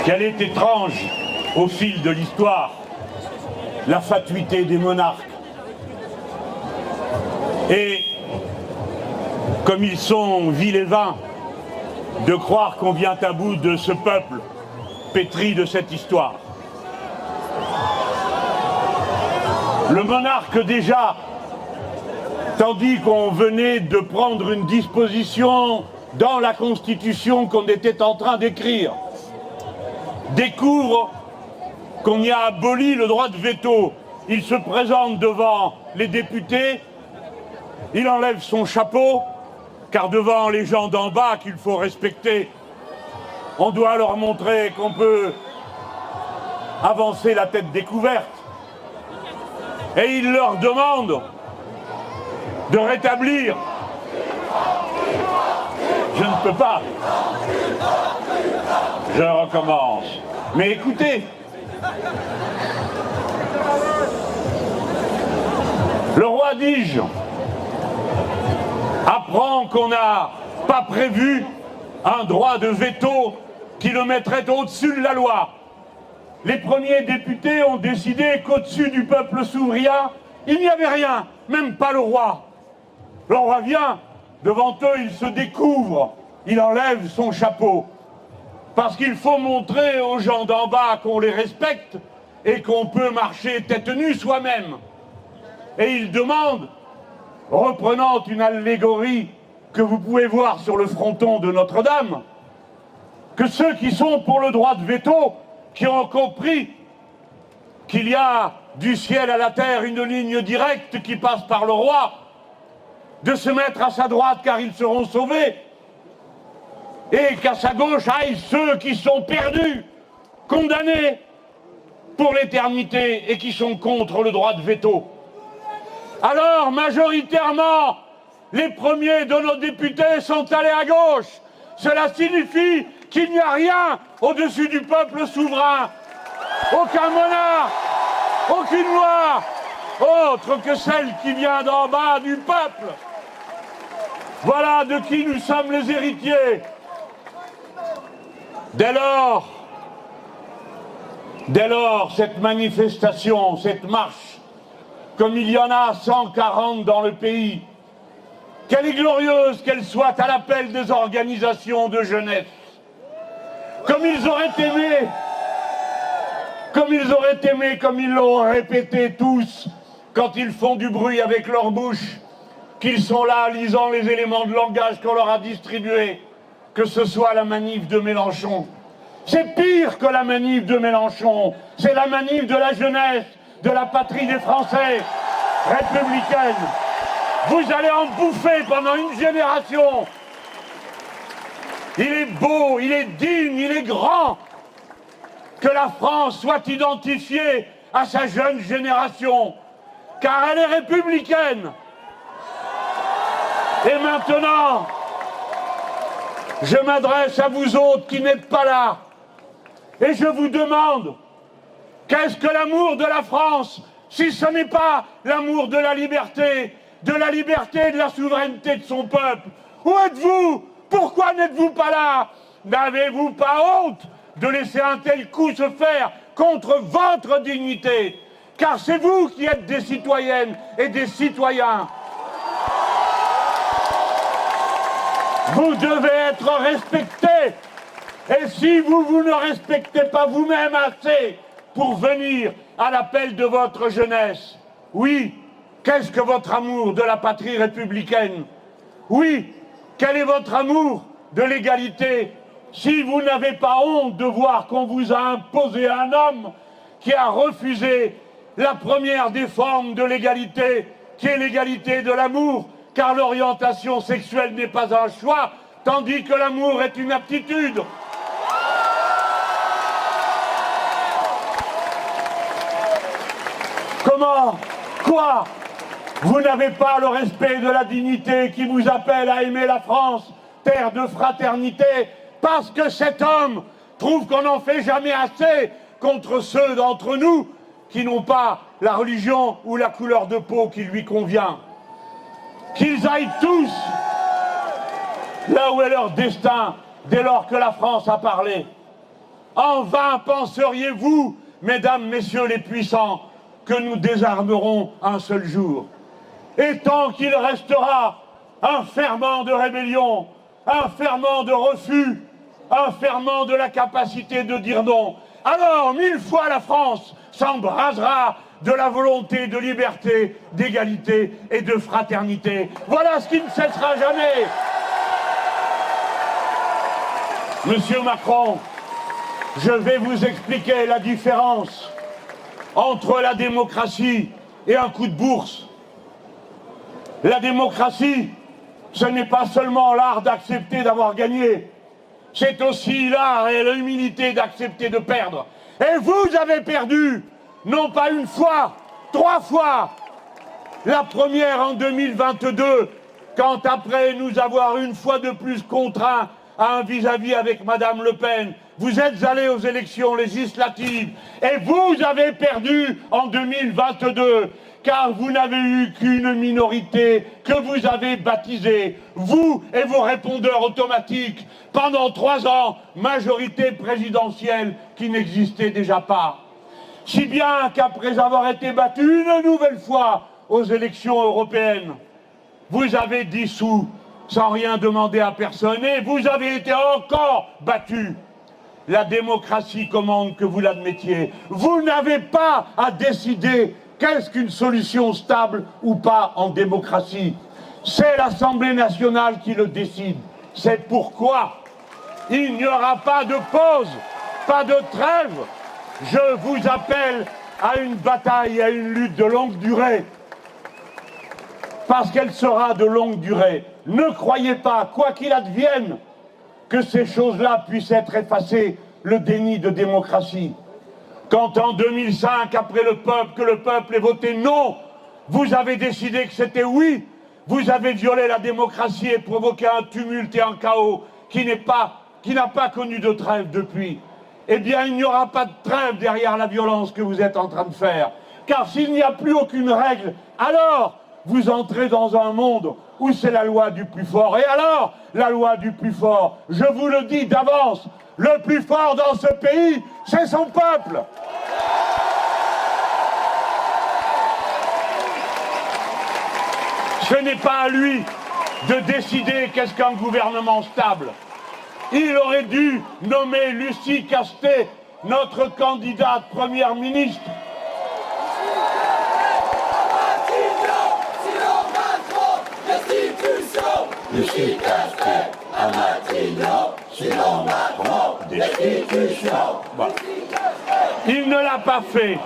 qu'elle est étrange au fil de l'histoire, la fatuité des monarques. Et comme ils sont vils et vains de croire qu'on vient à bout de ce peuple pétri de cette histoire. Le monarque déjà, tandis qu'on venait de prendre une disposition dans la Constitution qu'on était en train d'écrire, découvre qu'on y a aboli le droit de veto. Il se présente devant les députés, il enlève son chapeau, car devant les gens d'en bas qu'il faut respecter, on doit leur montrer qu'on peut avancer la tête découverte. Et il leur demande de rétablir. Je ne peux pas. Je recommence. Mais écoutez, le roi Dij apprend qu'on n'a pas prévu un droit de veto qui le mettrait au-dessus de la loi. Les premiers députés ont décidé qu'au-dessus du peuple souverain, il n'y avait rien, même pas le roi. Le roi vient, devant eux, il se découvre, il enlève son chapeau. Parce qu'il faut montrer aux gens d'en bas qu'on les respecte et qu'on peut marcher tête nue soi-même. Et il demande, reprenant une allégorie que vous pouvez voir sur le fronton de Notre-Dame, que ceux qui sont pour le droit de veto, qui ont compris qu'il y a du ciel à la terre une ligne directe qui passe par le roi, de se mettre à sa droite car ils seront sauvés, et qu'à sa gauche aillent ceux qui sont perdus, condamnés pour l'éternité et qui sont contre le droit de veto. Alors, majoritairement, les premiers de nos députés sont allés à gauche. Cela signifie qu'il n'y a rien au-dessus du peuple souverain. Aucun monarque, aucune loi, autre que celle qui vient d'en bas du peuple. Voilà de qui nous sommes les héritiers. Dès lors, cette manifestation, cette marche, comme il y en a 140 dans le pays, qu'elle est glorieuse, qu'elle soit à l'appel des organisations de jeunesse. Comme ils auraient aimé, comme ils l'ont répété tous, quand ils font du bruit avec leur bouche, qu'ils sont là lisant les éléments de langage qu'on leur a distribués, que ce soit la manif de Mélenchon. C'est pire que la manif de Mélenchon, c'est la manif de la jeunesse, de la patrie des Français, républicaine. Vous allez en bouffer pendant une génération. Il est beau, il est digne, il est grand que la France soit identifiée à sa jeune génération, car elle est républicaine. Et maintenant, je m'adresse à vous autres qui n'êtes pas là, et je vous demande, qu'est-ce que l'amour de la France, si ce n'est pas l'amour de la liberté et de la souveraineté de son peuple? Où êtes-vous? Pourquoi n'êtes-vous pas là? N'avez-vous pas honte de laisser un tel coup se faire contre votre dignité? Car c'est vous qui êtes des citoyennes et des citoyens. Vous devez être respectés. Et si vous ne respectez pas vous-même assez pour venir à l'appel de votre jeunesse, oui, qu'est-ce que votre amour de la patrie républicaine? Oui, quel est votre amour de l'égalité? Si vous n'avez pas honte de voir qu'on vous a imposé un homme qui a refusé la première des formes de l'égalité, qui est l'égalité de l'amour, car l'orientation sexuelle n'est pas un choix, tandis que l'amour est une aptitude. Comment? Quoi? Vous n'avez pas le respect de la dignité qui vous appelle à aimer la France, terre de fraternité, parce que cet homme trouve qu'on n'en fait jamais assez contre ceux d'entre nous qui n'ont pas la religion ou la couleur de peau qui lui convient. Qu'ils aillent tous là où est leur destin, dès lors que la France a parlé. En vain penseriez-vous, mesdames, messieurs les puissants, que nous désarmerons un seul jour. Et tant qu'il restera un ferment de rébellion, un ferment de refus, un ferment de la capacité de dire non, alors 1000 fois la France s'embrasera de la volonté de liberté, d'égalité et de fraternité. Voilà ce qui ne cessera jamais. Monsieur Macron, je vais vous expliquer la différence entre la démocratie et un coup de bourse. La démocratie, ce n'est pas seulement l'art d'accepter d'avoir gagné, c'est aussi l'art et l'humilité d'accepter de perdre. Et vous avez perdu, non pas une fois, 3 fois. La première en 2022, quand après nous avoir une fois de plus contraints à un vis-à-vis avec Madame Le Pen, vous êtes allés aux élections législatives et vous avez perdu en 2022, car vous n'avez eu qu'une minorité que vous avez baptisée, vous et vos répondeurs automatiques, pendant 3 ans, majorité présidentielle qui n'existait déjà pas. Si bien qu'après avoir été battu une nouvelle fois aux élections européennes, vous avez dissous sans rien demander à personne et vous avez été encore battu. La démocratie commande que vous l'admettiez. Vous n'avez pas à décider qu'est-ce qu'une solution stable ou pas en démocratie. C'est l'Assemblée nationale qui le décide. C'est pourquoi il n'y aura pas de pause, pas de trêve. Je vous appelle à une bataille, à une lutte de longue durée. Parce qu'elle sera de longue durée. Ne croyez pas, quoi qu'il advienne, que ces choses-là puissent être effacées, le déni de démocratie. Quand en 2005, après que le peuple ait voté non, vous avez décidé que c'était oui, vous avez violé la démocratie et provoqué un tumulte et un chaos qui n'a pas connu de trêve depuis. Eh bien, il n'y aura pas de trêve derrière la violence que vous êtes en train de faire. Car s'il n'y a plus aucune règle, alors vous entrez dans un monde où c'est la loi du plus fort. Et alors, la loi du plus fort, je vous le dis d'avance, le plus fort dans ce pays, c'est son peuple. Ce n'est pas à lui de décider qu'est-ce qu'un gouvernement stable. Il aurait dû nommer Lucie Castet, notre candidate première ministre. Lucie Castet à Matignon, sinon Macron, destitution. Voilà. Il ne l'a pas fait.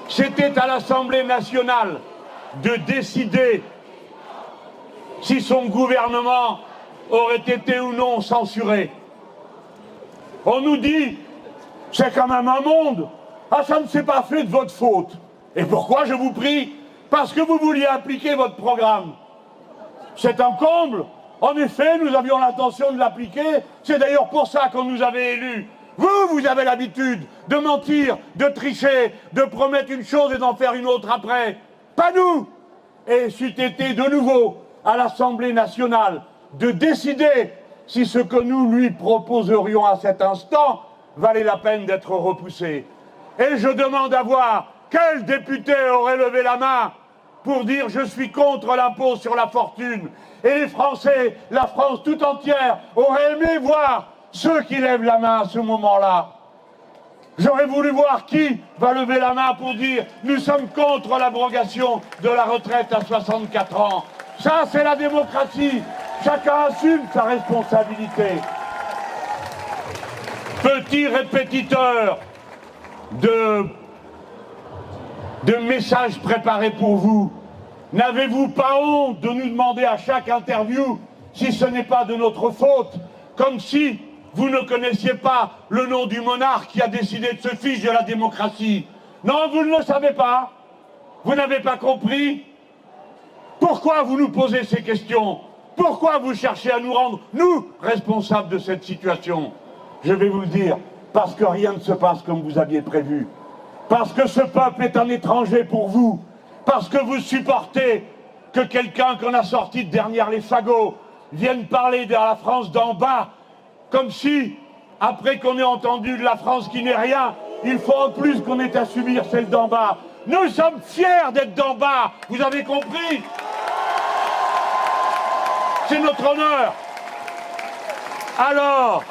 C'était à l'Assemblée nationale de décider si son gouvernement aurait été ou non censuré. On nous dit, c'est quand même un monde. Ah, ça ne s'est pas fait de votre faute. Et pourquoi, je vous prie? Parce que vous vouliez appliquer votre programme. C'est un comble. En effet, nous avions l'intention de l'appliquer. C'est d'ailleurs pour ça qu'on nous avait élus. Vous avez l'habitude de mentir, de tricher, de promettre une chose et d'en faire une autre après. Pas nous. Et c'eût été de nouveau à l'Assemblée nationale de décider si ce que nous lui proposerions à cet instant valait la peine d'être repoussé. Et je demande à voir quel député aurait levé la main pour dire « je suis contre l'impôt sur la fortune ». Et les Français, la France tout entière, auraient aimé voir ceux qui lèvent la main à ce moment-là. J'aurais voulu voir qui va lever la main pour dire « nous sommes contre l'abrogation de la retraite à 64 ans ». Ça, c'est la démocratie. Chacun assume sa responsabilité. Petit répétiteur de messages préparés pour vous. N'avez-vous pas honte de nous demander à chaque interview si ce n'est pas de notre faute, comme si vous ne connaissiez pas le nom du monarque qui a décidé de se fiche de la démocratie? Non, vous ne le savez pas. Vous n'avez pas compris. Pourquoi vous nous posez ces questions? Pourquoi vous cherchez à nous rendre, nous, responsables de cette situation? Je vais vous le dire, parce que rien ne se passe comme vous aviez prévu. Parce que ce peuple est un étranger pour vous. Parce que vous supportez que quelqu'un qu'on a sorti de derrière les fagots vienne parler de la France d'en bas, comme si après qu'on ait entendu de la France qui n'est rien, il faut en plus qu'on ait à subir celle d'en bas. Nous sommes fiers d'être d'en bas, vous avez compris? C'est notre honneur. Alors,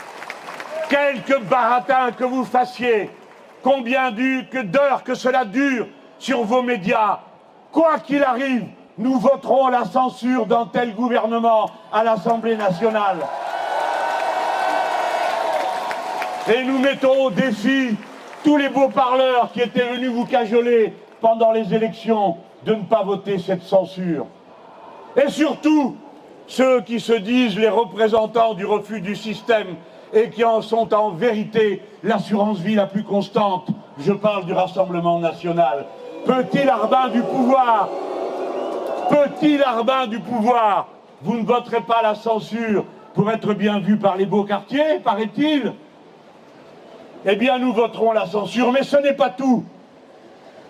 quelque baratin que vous fassiez, combien d'heures que cela dure sur vos médias, quoi qu'il arrive, nous voterons la censure d'un tel gouvernement à l'Assemblée nationale. Et nous mettons au défi tous les beaux parleurs qui étaient venus vous cajoler pendant les élections de ne pas voter cette censure. Et surtout, ceux qui se disent les représentants du refus du système et qui en sont en vérité l'assurance vie la plus constante, je parle du Rassemblement national. Petit larbin du pouvoir, vous ne voterez pas la censure pour être bien vu par les beaux quartiers, paraît-il? Eh bien, nous voterons la censure, mais ce n'est pas tout.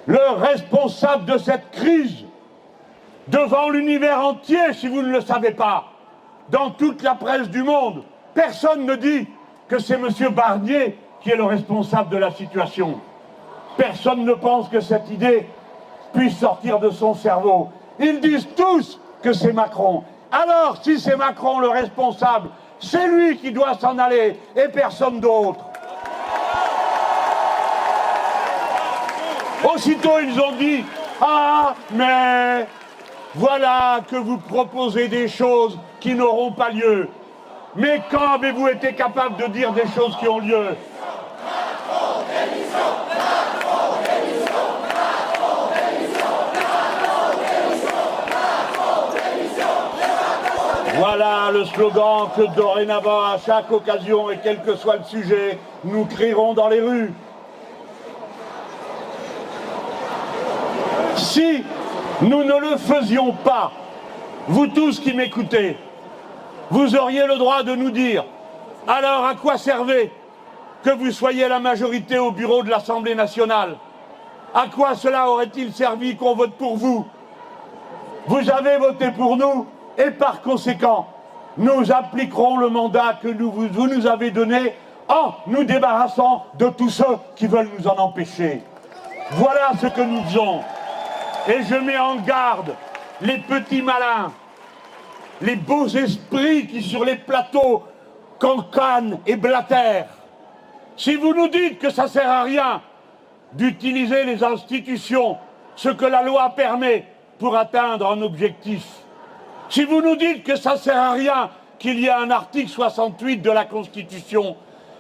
Le responsable de cette crise, devant l'univers entier, si vous ne le savez pas, dans toute la presse du monde, personne ne dit que c'est M. Barnier qui est le responsable de la situation. Personne ne pense que cette idée puisse sortir de son cerveau. Ils disent tous que c'est Macron. Alors, si c'est Macron le responsable, c'est lui qui doit s'en aller et personne d'autre. Aussitôt, ils ont dit « Ah, mais voilà que vous proposez des choses qui n'auront pas lieu. » Mais quand avez-vous été capable de dire des choses qui ont lieu? Voilà le slogan que dorénavant, à chaque occasion et quel que soit le sujet, nous crierons dans les rues. Si nous ne le faisions pas, vous tous qui m'écoutez, vous auriez le droit de nous dire « Alors à quoi servait que vous soyez la majorité au bureau de l'Assemblée nationale? À quoi cela aurait-il servi qu'on vote pour vous? Vous avez voté pour nous et par conséquent, nous appliquerons le mandat que vous nous avez donné en nous débarrassant de tous ceux qui veulent nous en empêcher. » Voilà ce que nous faisons. Et je mets en garde les petits malins, les beaux esprits qui sur les plateaux cancanent et blatèrent. Si vous nous dites que ça ne sert à rien d'utiliser les institutions, ce que la loi permet pour atteindre un objectif, si vous nous dites que ça ne sert à rien qu'il y a un article 68 de la Constitution,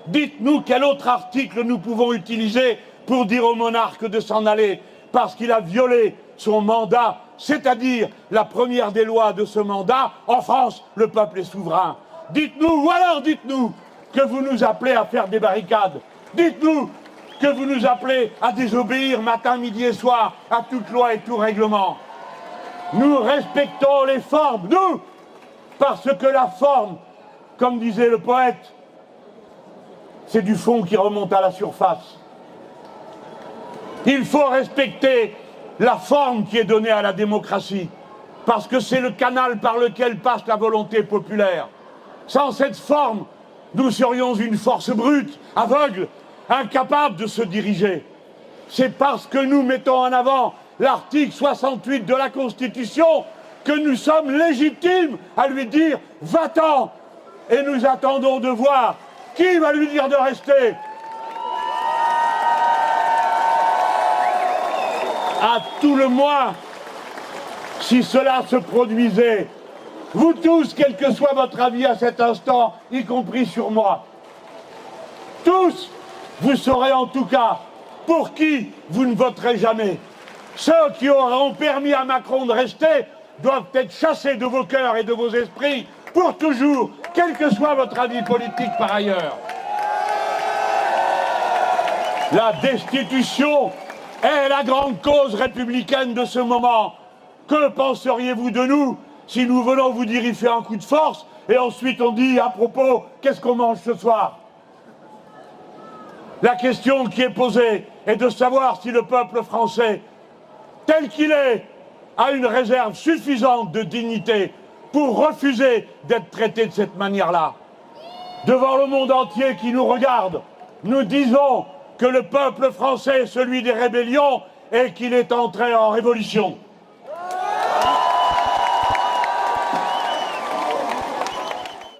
dites-nous quel autre article nous pouvons utiliser pour dire au monarque de s'en aller parce qu'il a violé son mandat, c'est-à-dire la première des lois de ce mandat. En France, le peuple est souverain. Dites-nous, ou alors dites-nous que vous nous appelez à faire des barricades. Dites-nous que vous nous appelez à désobéir matin, midi et soir à toute loi et tout règlement. Nous respectons les formes, nous, parce que la forme, comme disait le poète, c'est du fond qui remonte à la surface. Il faut respecter la forme qui est donnée à la démocratie, parce que c'est le canal par lequel passe la volonté populaire. Sans cette forme, nous serions une force brute, aveugle, incapable de se diriger. C'est parce que nous mettons en avant l'article 68 de la Constitution que nous sommes légitimes à lui dire « va-t'en » et nous attendons de voir qui va lui dire de rester. À tout le moins, si cela se produisait, vous tous, quel que soit votre avis à cet instant, y compris sur moi, tous, vous saurez en tout cas pour qui vous ne voterez jamais. Ceux qui auront permis à Macron de rester doivent être chassés de vos cœurs et de vos esprits pour toujours, quel que soit votre avis politique par ailleurs. La destitution est la grande cause républicaine de ce moment. Que penseriez-vous de nous si nous venons vous dire il fait un coup de force et ensuite on dit à propos qu'est-ce qu'on mange ce soir? La question qui est posée est de savoir si le peuple français, tel qu'il est, a une réserve suffisante de dignité pour refuser d'être traité de cette manière-là. devant le monde entier qui nous regarde, nous disons que le peuple français est celui des rébellions et qu'il est entré en révolution.